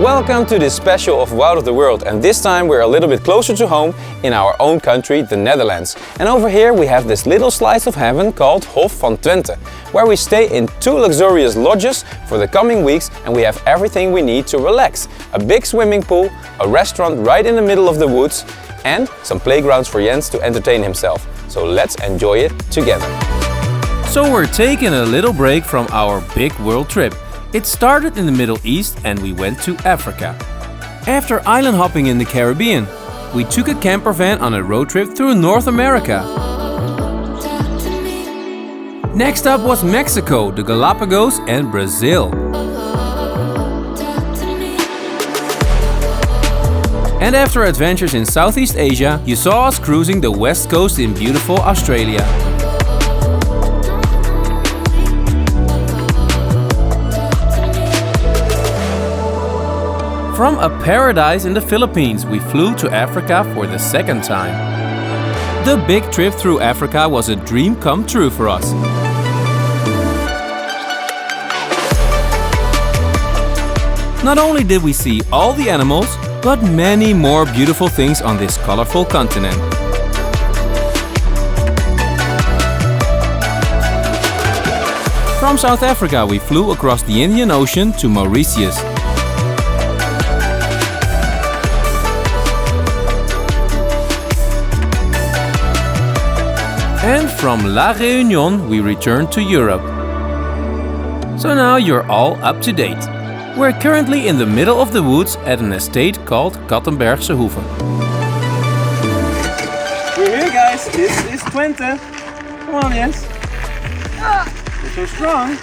Welcome to this special of Wout of the World, and this time we're a little bit closer to home in our own country, the Netherlands. And over here we have this little slice of heaven called Hof van Twente, where we stay in 2 luxurious lodges for the coming weeks, and we have everything we need to relax. A big swimming pool, a restaurant right in the middle of the woods, and some playgrounds for Jens to entertain himself. So let's enjoy it together. So we're taking a little break from our big world trip. It started in the Middle East and we went to Africa. After island hopping in the Caribbean, we took a camper van on a road trip through North America. Next up was Mexico, the Galapagos and Brazil. And after adventures in Southeast Asia, you saw us cruising the west coast in beautiful Australia. From a paradise in the Philippines, we flew to Africa for the second time. The big trip through Africa was a dream come true for us. Not only did we see all the animals, but many more beautiful things on this colorful continent. From South Africa, we flew across the Indian Ocean to Mauritius. And from La Réunion, we returned to Europe. So now you're all up to date. We're currently in the middle of the woods at an estate called Kattenbergse Hoeve. We're here, guys. This is Twente. Come on, Jens. You're so strong.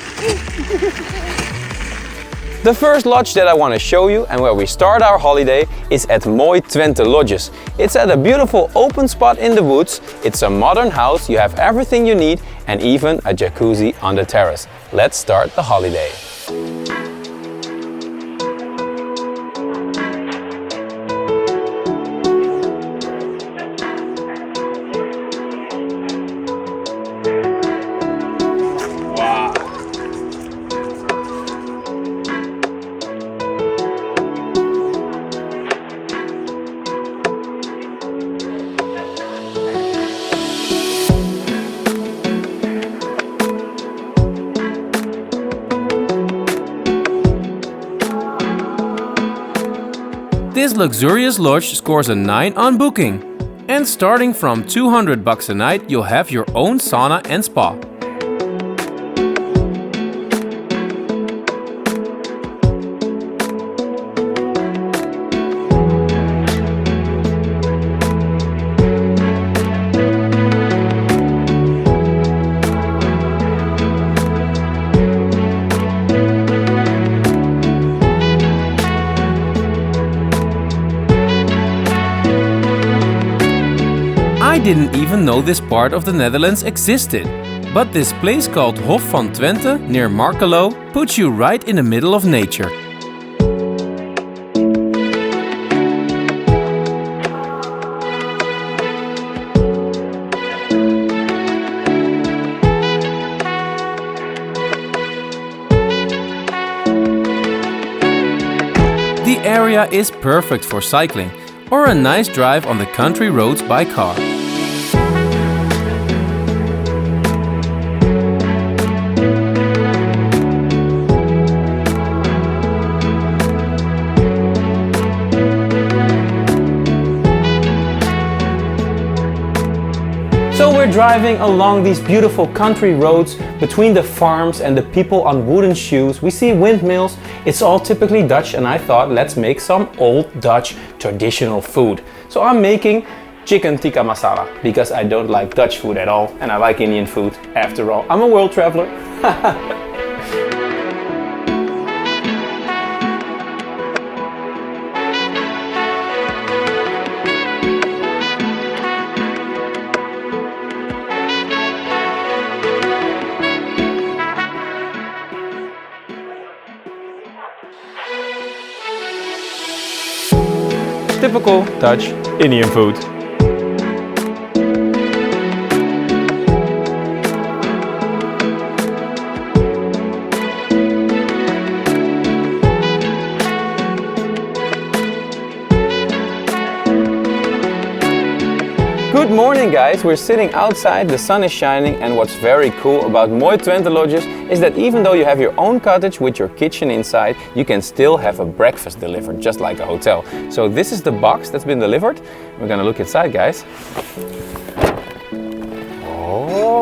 The first lodge that I want to show you and where we start our holiday is at Mooi Twente Lodges. It's at a beautiful open spot in the woods. It's a modern house, you have everything you need and even a jacuzzi on the terrace. Let's start the holiday. This luxurious lodge scores a 9 on booking. And starting from $200 a night, you'll have your own sauna and spa. I didn't even know this part of the Netherlands existed. But this place called Hof van Twente near Markelo puts you right in the middle of nature. The area is perfect for cycling or a nice drive on the country roads by car. So we're driving along these beautiful country roads between the farms and the people on wooden shoes. We see windmills. It's all typically Dutch, and I thought let's make some old Dutch traditional food. So I'm making chicken tikka masala because I don't like Dutch food at all and I like Indian food. After all, I'm a world traveler. Typical Dutch Indian food. Good morning guys, we're sitting outside, the sun is shining, and what's very cool about Mooi Twente lodges is that even though you have your own cottage with your kitchen inside, you can still have a breakfast delivered, just like a hotel. So this is the box that's been delivered. We're gonna look inside, guys. Oh!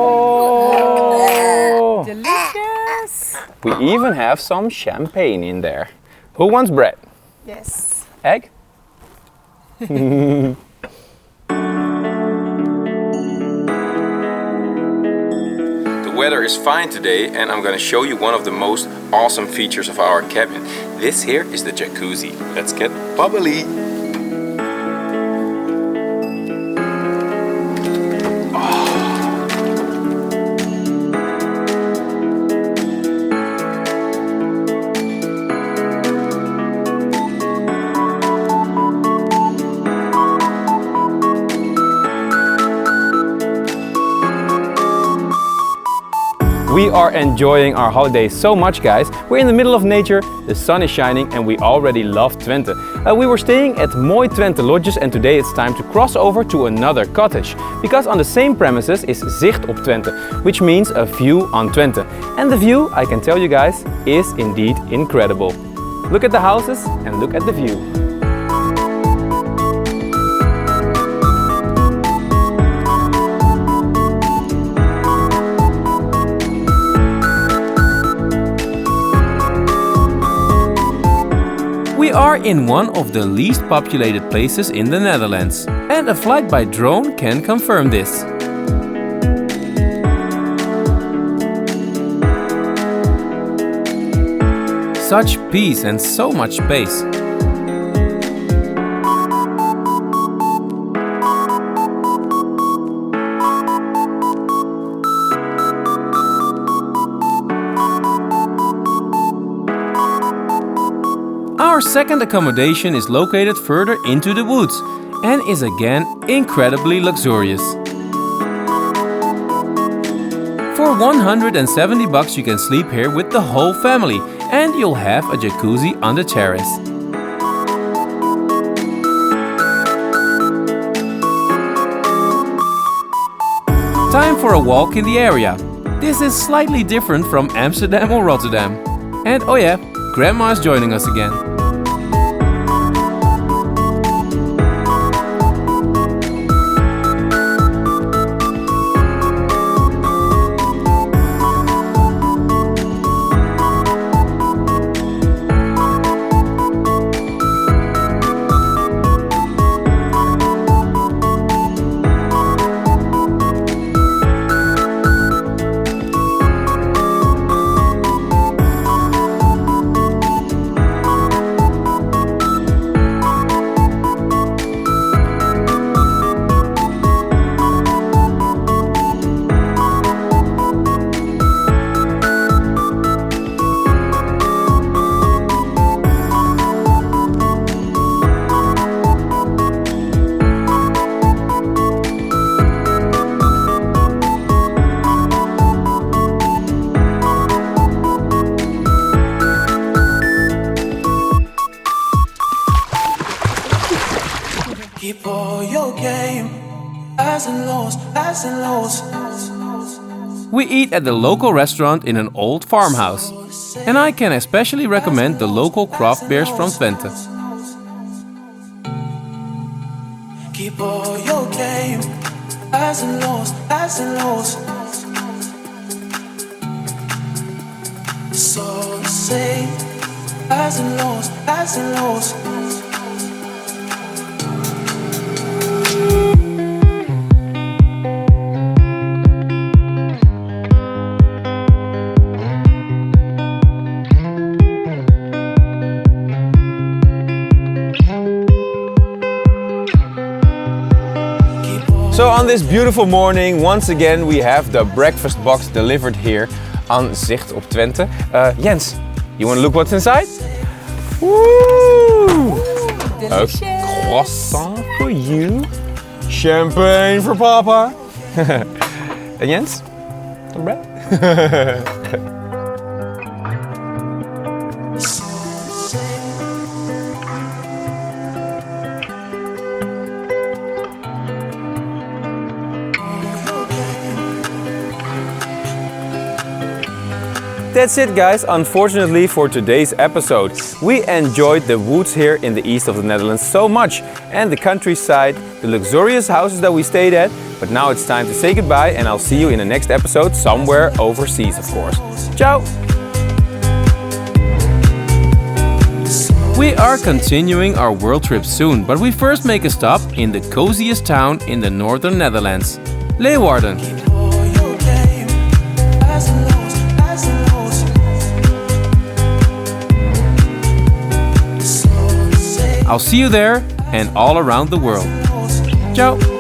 Delicious! We even have some champagne in there. Who wants bread? Yes. Egg? The weather is fine today and I'm gonna show you one of the most awesome features of our cabin. This here is the jacuzzi. Let's get bubbly. We are enjoying our holiday so much, guys. We're in the middle of nature, the sun is shining, and we already love Twente. We were staying at Mooi Twente lodges and today it's time to cross over to another cottage. Because on the same premises is zicht op Twente, which means a view on Twente. And the view, I can tell you guys, is indeed incredible. Look at the houses and look at the view. We are in one of the least populated places in the Netherlands, and a flight by drone can confirm this. Such peace and so much space. Our second accommodation is located further into the woods and is again incredibly luxurious. For 170 bucks you can sleep here with the whole family and you'll have a jacuzzi on the terrace. Time for a walk in the area. This is slightly different from Amsterdam or Rotterdam. And oh yeah, Grandma is joining us again. Keep all your game, highs and lows, highs and lows. We eat at the local restaurant in an old farmhouse. And I can especially recommend the local craft beers from Twente. Keep all your game, highs and lows, highs and lows. So say, highs and lows, highs and lows. So on this beautiful morning, once again we have the breakfast box delivered here on Zicht op Twente. Jens, you want to look what's inside? Woo! A croissant for you. Champagne for Papa. And Jens, some bread? That's it guys, unfortunately for today's episode. We enjoyed the woods here in the east of the Netherlands so much, and the countryside, the luxurious houses that we stayed at, but now it's time to say goodbye and I'll see you in the next episode somewhere overseas of course. Ciao! We are continuing our world trip soon, but we first make a stop in the coziest town in the northern Netherlands, Leeuwarden. I'll see you there and all around the world. Ciao!